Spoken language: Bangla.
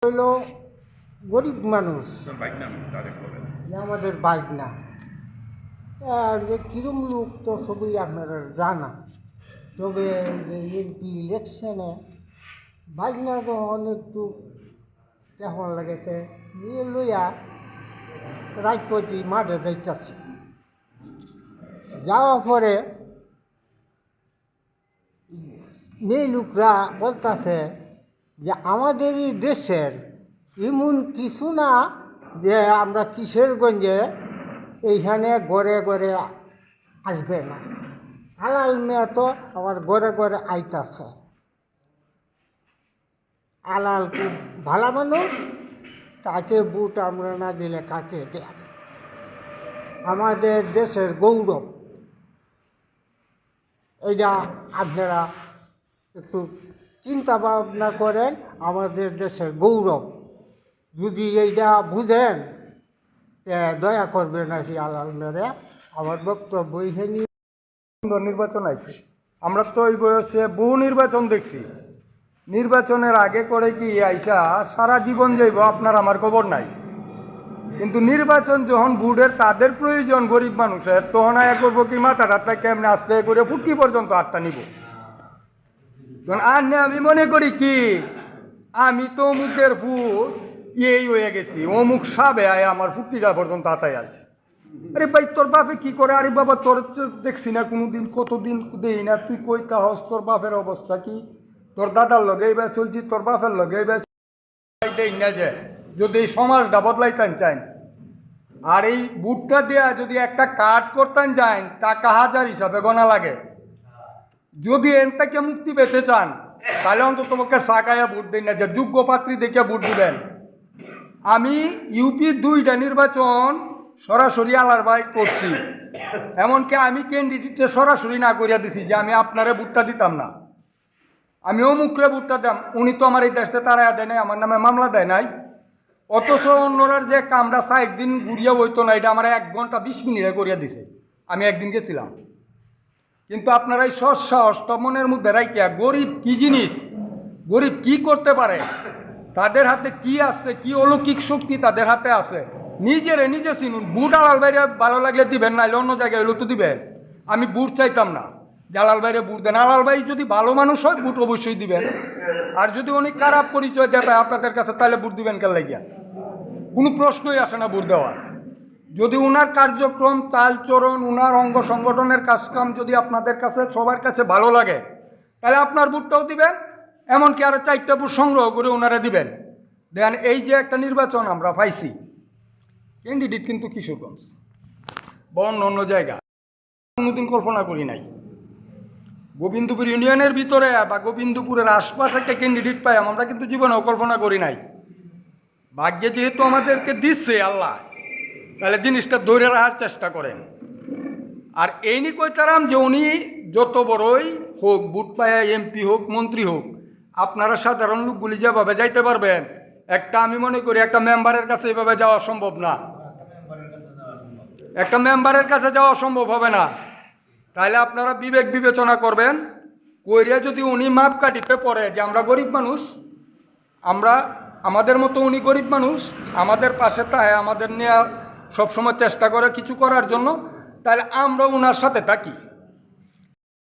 হইল গরিব মানুষ, আমাদের বাইক না যে কিরম লোক তো সবই আপনারা জানা। তবে যে এমপি ইলেকশনে বাইক না যখন একটু কেমন লাগেছে নিয়ে লইয়া রাজপতি মাঠে যাইতেছে। যাওয়ার পরে মেয়ে লোকরা বলতেছে যে আমাদের এই দেশের এমন কিছু না যে আমরা কিশোরগঞ্জে এইখানে গড়ে গড়ে আসবে না। আলাল মেয়ে তো আমার গড়ে গড়ে আইতাছে। আলাল খুব ভালো মানুষ, তাকে বুট আমরা না দিলে কাকে দেয়? আমাদের দেশের গৌরব, এইটা আপনারা একটু চিন্তা ভাবনা করেন। আমাদের দেশের গৌরব যদি এইটা বুঝেন দয়া করবেন না সেই আলাল মেরে। আমার বক্তব্য এইখানে। নির্বাচন আছে, আমরা তো এই বয়সে বহু নির্বাচন দেখছি। নির্বাচনের আগে করে কি আইসা সারা জীবন যাইব আপনার আমার খবর নাই, কিন্তু নির্বাচন যখন বুড়ের তাদের প্রয়োজন গরিব মানুষের, তখন আয়া করবো কি মাথা টাথা কেমনে আস্তে করে ফুটকি পর্যন্ত আটটা নিব। তখন আর নে আমি মনে করি কি আমি তো অমুকের ফুট এই হয়ে গেছি, অমুক সাবে আয় আমার ফুটকিটা পর্যন্ত আতাই আছে। আরে ভাই তোর বাপে কি করে? আরে বাবা তোর দেখছি না কোনোদিন, কতদিন দেই না, তুই কই কাহস? তোর বাপের অবস্থা কি? তোর দাদার লগে এইবার চলছি, তোর বাপের লগে এইবার দেই না। যে যদি এই সমাজটা বদলাইতেন চান আর এই বুটটা দেয়া যদি একটা কাজ করতেন যান, টাকা হাজার হিসাবে গোনা লাগে। যদি এন থেকে মুক্তি পেতে চান তাহলে অন্তত তোমাকে সাকায়া ভোট দেন না, যে যোগ্য পাত্রী দেখে ভোট দিবেন। আমি ইউপি 2টা নির্বাচন সরাসরি আলার ভাই করছি, এমনকি আমি ক্যান্ডিডেটকে সরাসরি না করিয়া দিছি যে আমি আপনারে ভোটটা দিতাম না, আমি অমুকরে ভোটটা দাম। উনি তো আমার এই দেশে তারা দেয় নাই, আমার নামে মামলা দেয় নাই। অথচ অন্যরা যে কামটা 4 দিন ঘুরিয়া হইতো না, এটা আমার 1 ঘন্টা 20 মিনিটে করিয়া দিছে। আমি একদিন গেছিলাম। কিন্তু আপনারা এই সৎসাহস মনের মধ্যে রাখিয়া গরিব কি জিনিস, গরিব কি করতে পারে, তাদের হাতে কি আছে, কি অলৌকিক শক্তি তাদের হাতে আছে, নিজে চিনুন। বুট আলাল বাইরে ভালো লাগলে দিবেন, নাহলে অন্য জায়গায় হইলেও তো দিবেন। আমি বুট চাইতাম না, জালাল বাইরে বুট দেন। আলাল ভাই যদি ভালো মানুষ হয় বুট অবশ্যই দিবেন, আর যদি উনি খারাপ পরিচয় দেয় আপনাদের কাছে তাহলে বুট দিবেন কেন লাগিয়া? কোনো প্রশ্নই আসে না বুট দেওয়ার। যদি উনার কার্যক্রম, চালচরণ, উনার অঙ্গ সংগঠনের কাজকাম যদি আপনাদের কাছে সবার কাছে ভালো লাগে, তাহলে আপনার বুটটাও দিবেন, এমনকি আরো 4টা বুট সংগ্রহ করে ওনারা দিবেন। দেন এই যে একটা নির্বাচন আমরা পাইছি, ক্যান্ডিডেট কিন্তু কিশোরগঞ্জ বা অন্য জায়গা, কোনোদিন কল্পনা করি নাই। গোবিন্দপুর ইউনিয়নের ভিতরে বা গোবিন্দপুরের আশপাশে একটা ক্যান্ডিডেট পাই আমরা কিন্তু জীবনেও কল্পনা করি নাই। ভাগ্যে যেহেতু আমাদেরকে দিচ্ছে আল্লাহ, তাহলে জিনিসটা ধরে রাখার চেষ্টা করেন। আর এই নি কইতারাম যে উনি যত বড়ই হোক, বুট পায়া এমপি হোক, মন্ত্রী হোক, আপনারা সাধারণ লোকগুলি যেভাবে যাইতে পারবেন, একটা আমি মনে করি একটা মেম্বারের কাছে এভাবে যাওয়া সম্ভব না। একটা মেম্বারের কাছে যাওয়া সম্ভব হবে না। তাহলে আপনারা বিবেক বিবেচনা করবেন, কইরা যদি উনি মাপ কাটিতে পড়ে যে আমরা গরিব মানুষ, আমরা আমাদের মতো উনি গরিব মানুষ, আমাদের পাশে তাই আমাদের নিয়ে সবসময় চেষ্টা করে কিছু করার জন্য, তাহলে আমরা উনার সাথে থাকি।